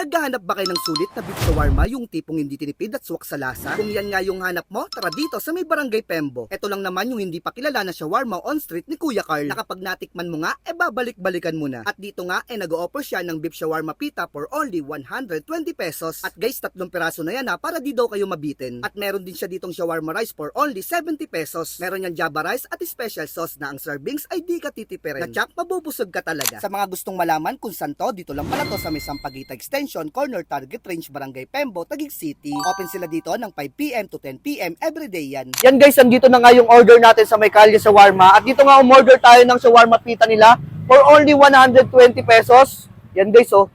Naghahanap ba kayo ng sulit na beef shawarma, yung tipong hindi tinipid at suwak sa lasa? Kung yan nga yung hanap mo, tara dito sa may Barangay Pembo. Ito lang naman yung hindi pa kilala na shawarma on street ni Kuya Carl. Nakapag natikman mo nga, babalik-balikan mo na. At dito nga, nag-o-offer siya ng beef shawarma pita for only 120 pesos. At guys, 3 piraso na yan para di daw kayo mabitin. At meron din siya ditong shawarma rice for only 70 pesos. Meron yan Java rice at special sauce na ang servings ay di ka titipirin. Natsak, mabubusog ka talaga. Sa mga gustong malaman kung saan to, dito lang pala to sa may Sampaguita Extension, Corner Target Range, Barangay Pembo, Taguig City. Open sila dito ng 5 PM to 10 PM everyday yan. Yan guys, andito na nga yung order natin sa may Kalye Shawarma. At dito nga umorder tayo ng shawarma pita nila for only 120 pesos. Yan guys, 3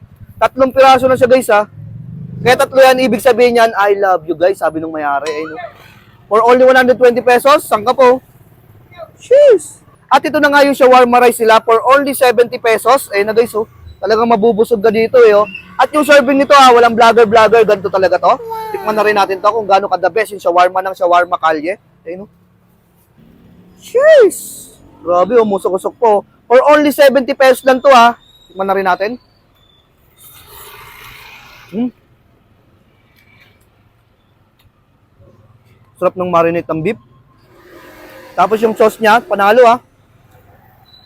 piraso na siya guys Kaya 3 yan, ibig sabihin yan, I love you guys, sabi nung may-ari. For only 120 pesos, saan ka po? Jeez! At ito na nga yung shawarma rice nila for only 70 pesos. Ayun na guys, talagang mabubusog ka dito At yung serving nito walang vlogger, ganito talaga to. Tikman na rin natin to kung gaano ka the best yung shawarma ng Shawarma Kalye. Ayun Jeez! Grabe, umusok-usok po. For only 70 pesos lang to Tikman na rin natin. Sarap ng marinate ng beef. Tapos yung sauce niya, panalo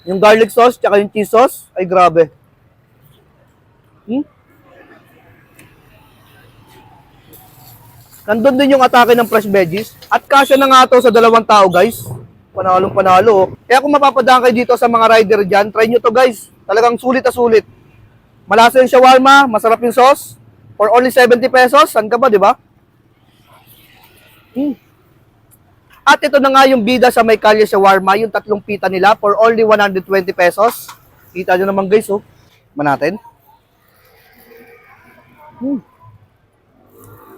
Yung garlic sauce, tsaka yung cheese sauce, ay grabe. Nandun din yung atake ng fresh veggies. At kasya na nga to sa 2 tao, guys. Panalong panalo. Kaya kung mapapadaan kayo dito sa mga rider dyan, try nyo to guys. Talagang sulit na sulit. Malasa yung shawarma, masarap yung sauce. For only 70 pesos, saan ka ba, di ba? At ito na nga yung bida sa may Kalye Shawarma, yung 3 pita nila for only 120 pesos. Kita nyo naman guys, natin.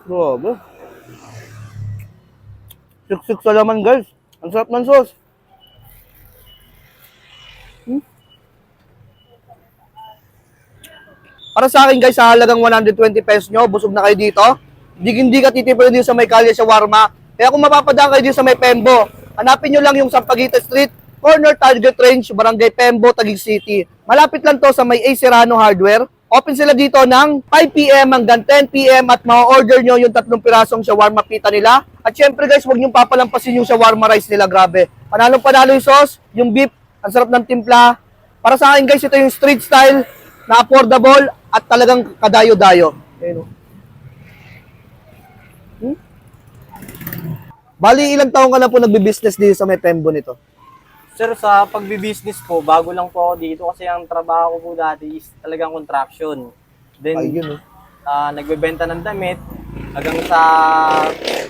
Grabe. Siksik sa laman guys. Ang sarap ng sauce. Para sa akin guys, sa halagang 120 pesos nyo, busog na kayo dito. Hindi ka titipirin dito sa may Kalye Shawarma. Kaya kung mapapadaan kayo dito sa may Pembo, hanapin nyo lang yung Sampaguita Street, Corner Target Range, Barangay Pembo, Taguig City. Malapit lang to sa may A. Serrano Hardware. Open sila dito ng 5 PM hanggang 10 PM at ma-order nyo yung 3 pirasong shawarma pita nila. At syempre guys, huwag nyo papalampasin yung shawarma rice nila, grabe. Panalong-panalo yung sauce, yung beef, ang sarap ng timpla. Para sa akin guys, ito yung street style na affordable at talagang kadayo-dayo. Bali, ilang taon ka na po nagbi-business dito sa may Pembo nito? Sir, sa pagbi-business po, bago lang po ako dito kasi ang trabaho ko po dati is talagang contraction. Then, nagbebenta ng damit hanggang sa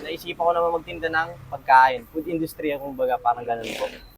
naisipan ko naman magtinda ng pagkain. Food industry, kumbaga, parang ganun po.